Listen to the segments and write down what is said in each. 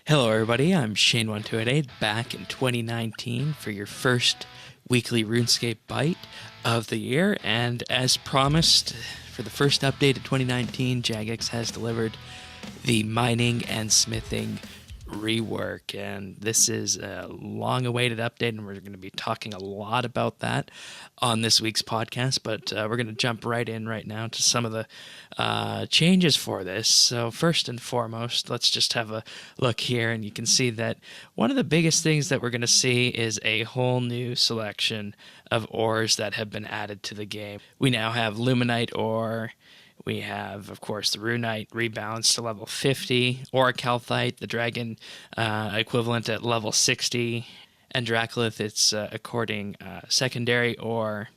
Hello everybody, I'm Shane1288 back in 2019 for your first weekly RuneScape Byte of the year, and as promised, for the first update of 2019, Jagex has delivered the mining and smithing rework, and this is a long-awaited update, and we're going to be talking a lot about that on this week's podcast, but we're going to jump right in right now to some of the changes for this. So first and foremost, let's just have a look here, and you can see that one of the biggest things that we're going to see is a whole new selection of ores that have been added to the game. We now have Luminite ore. We have, of course, the Runite rebalanced to level 50, Orichalcite, the Dragon equivalent at level 60, and Dracolith, it's according secondary, or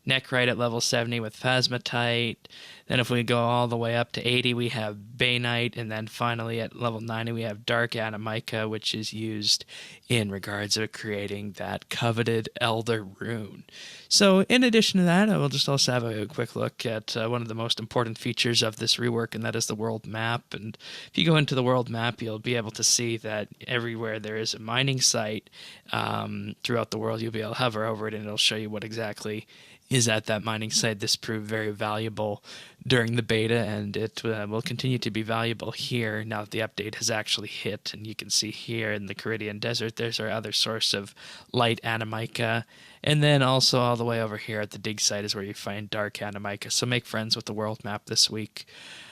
Nechrite at level 70 with Phasmatite. Then if we go all the way up to 80, we have Bainite, and then finally at level 90, we have Dark Animica, which is used in regards of creating that coveted Elder Rune. So in addition to that, I will just also have a quick look at one of the most important features of this rework, and that is the world map. And if you go into the world map, you'll be able to see that everywhere there is a mining site throughout the world, you'll be able to hover over it, and it'll show you what exactly is at that mining site. This proved very valuable during the beta, and it will continue to be valuable here now that the update has actually hit. And you can see here in the Caridian Desert, there's our other source of light Animica. And then also all the way over here at the dig site is where you find dark Animica. So make friends with the world map this week.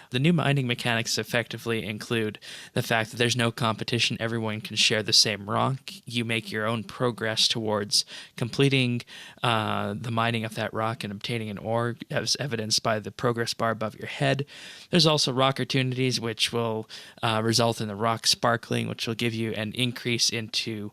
The new mining mechanics effectively include the fact that there's no competition. Everyone can share the same rock. You make your own progress towards completing the mining of that rock and obtaining an ore, as evidenced by the progress bar above your head. There's also rock opportunities, which will result in the rock sparkling, which will give you an increase into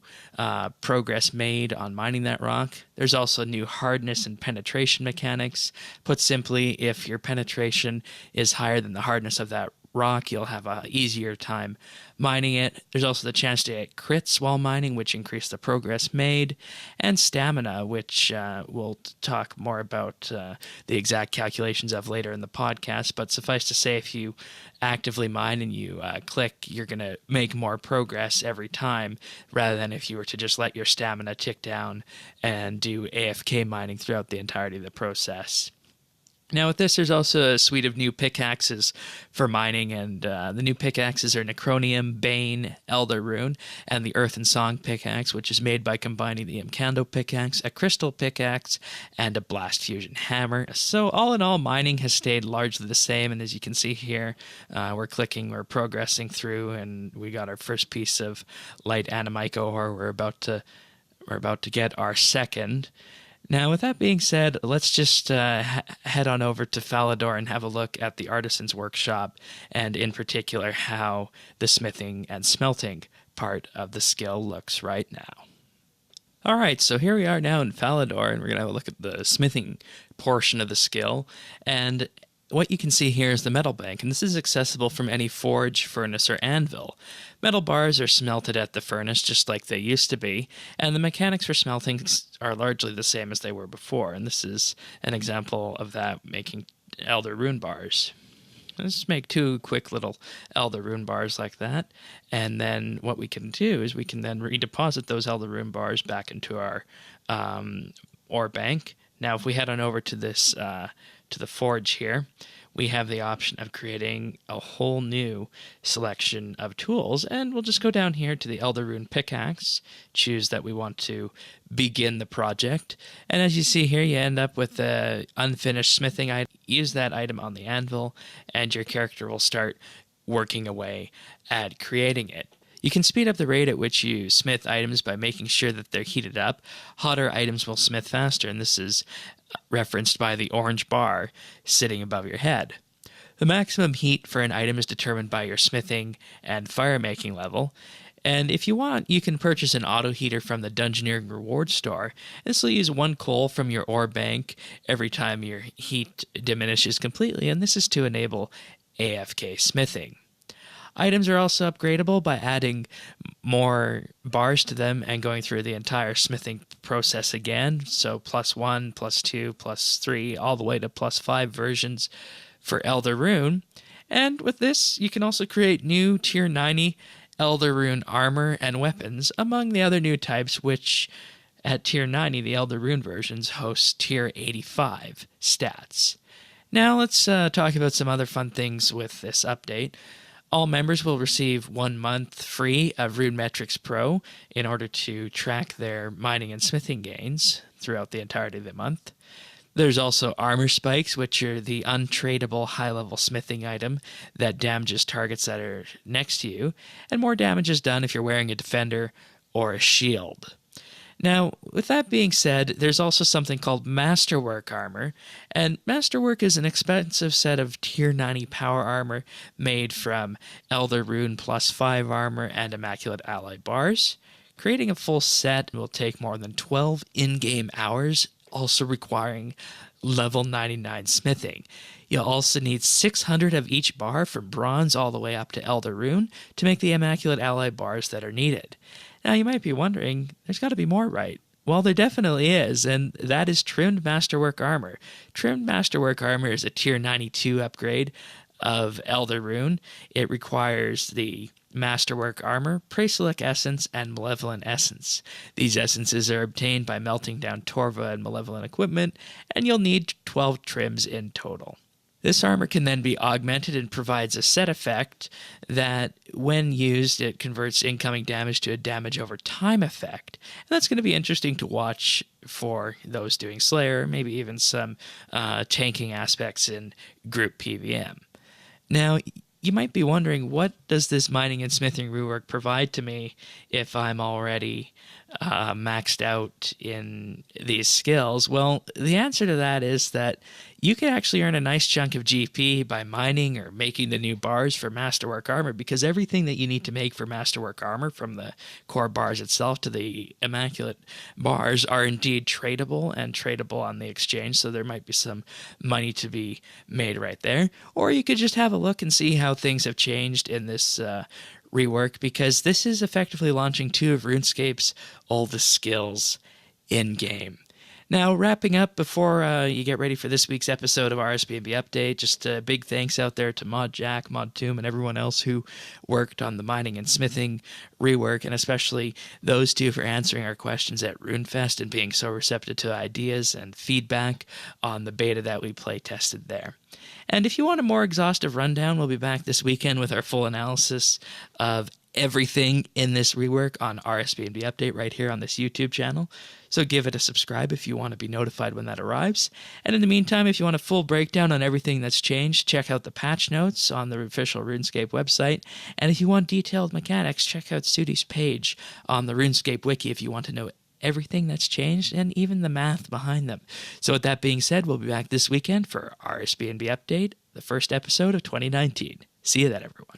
progress made on mining that rock. There's also new hardness and penetration mechanics. Put simply, if your penetration is higher than the hardness of that rock, you'll have a easier time mining it. There's also the chance to get crits while mining, which increase the progress made, and stamina, which we'll talk more about the exact calculations of later in the podcast. But suffice to say, if you actively mine and you click, you're going to make more progress every time, rather than if you were to just let your stamina tick down and do AFK mining throughout the entirety of the process. Now with this, there's also a suite of new pickaxes for mining, and the new pickaxes are Necronium, Bane, Elder Rune, and the Earth and Song pickaxe, which is made by combining the Imcando pickaxe, a crystal pickaxe, and a blast fusion hammer. So all in all, mining has stayed largely the same, and as you can see here, we're progressing through, and we got our first piece of light Animica ore. We're about to get our second. Now, with that being said, let's just head on over to Falador and have a look at the Artisan's Workshop, and in particular how the smithing and smelting part of the skill looks right now. Alright, so here we are now in Falador, and we're going to have a look at the smithing portion of the skill, and what you can see here is the metal bank, and this is accessible from any forge, furnace, or anvil. Metal bars are smelted at the furnace just like they used to be, and the mechanics for smelting are largely the same as they were before, and this is an example of that, making Elder Rune bars. Let's make two quick little Elder Rune bars like that, and then what we can do is we can then redeposit those Elder Rune bars back into our ore bank. Now if we head on over to this to the forge here, we have the option of creating a whole new selection of tools, and we'll just go down here to the Elder Rune pickaxe, choose that we want to begin the project, and as you see here, you end up with the unfinished smithing item. Use that item on the anvil, and your character will start working away at creating it. You can speed up the rate at which you smith items by making sure that they're heated up. Hotter items will smith faster, and this is referenced by the orange bar sitting above your head. The maximum heat for an item is determined by your smithing and fire making level, and if you want, you can purchase an auto heater from the Dungeoneering reward store. This will use 1 coal from your ore bank every time your heat diminishes completely, and this is to enable AFK smithing. Items are also upgradable by adding more bars to them and going through the entire smithing process again. So +1, +2, +3, all the way to +5 versions for Elder Rune. And with this, you can also create new tier 90 Elder Rune armor and weapons, among the other new types, which at Tier 90, the Elder Rune versions host Tier 85 stats. Now let's talk about some other fun things with this update. All members will receive 1 month free of Rune Metrics Pro in order to track their mining and smithing gains throughout the entirety of the month. There's also armor spikes, which are the untradeable high-level smithing item that damages targets that are next to you, and more damage is done if you're wearing a defender or a shield. Now, with that being said, there's also something called Masterwork armor, and Masterwork is an expensive set of Tier 90 power armor made from Elder Rune +5 armor and Immaculate Ally bars. Creating a full set will take more than 12 in-game hours, also requiring level 99 smithing. You'll also need 600 of each bar from bronze all the way up to Elder Rune to make the Immaculate Ally bars that are needed. Now, you might be wondering, there's got to be more, right? Well, there definitely is, and that is Trimmed Masterwork Armor. Trimmed Masterwork Armor is a Tier 92 upgrade of Elder Rune. It requires the Masterwork Armor, Praesilic Essence, and Malevolent Essence. These essences are obtained by melting down Torva and Malevolent equipment, and you'll need 12 trims in total. This armor can then be augmented and provides a set effect that, when used, it converts incoming damage to a damage over time effect. And that's going to be interesting to watch for those doing Slayer, maybe even some tanking aspects in group PVM. Now, you might be wondering, what does this mining and smithing rework provide to me if I'm already maxed out in these skills? Well, the answer to that is that you can actually earn a nice chunk of GP by mining or making the new bars for Masterwork Armor, because everything that you need to make for Masterwork Armor, from the core bars itself to the Immaculate bars, are indeed tradable and tradable on the exchange, so there might be some money to be made right there. Or you could just have a look and see how things have changed in this rework, because this is effectively launching 2 of RuneScape's oldest skills in-game. Now, wrapping up before you get ready for this week's episode of RSBANDB Update, just a big thanks out there to Mod Jack, Mod Tomb, and everyone else who worked on the mining and smithing rework, and especially those two for answering our questions at RuneFest and being so receptive to ideas and feedback on the beta that we play tested there. And if you want a more exhaustive rundown, we'll be back this weekend with our full analysis of everything in this rework on RSBANDB Update right here on this YouTube channel. So give it a subscribe if you want to be notified when that arrives. And in the meantime, if you want a full breakdown on everything that's changed, check out the patch notes on the official RuneScape website. And if you want detailed mechanics, check out Sudi's page on the RuneScape wiki if you want to know everything that's changed and even the math behind them. So with that being said, we'll be back this weekend for RSBANDB Update, the first episode of 2019. See you then, everyone.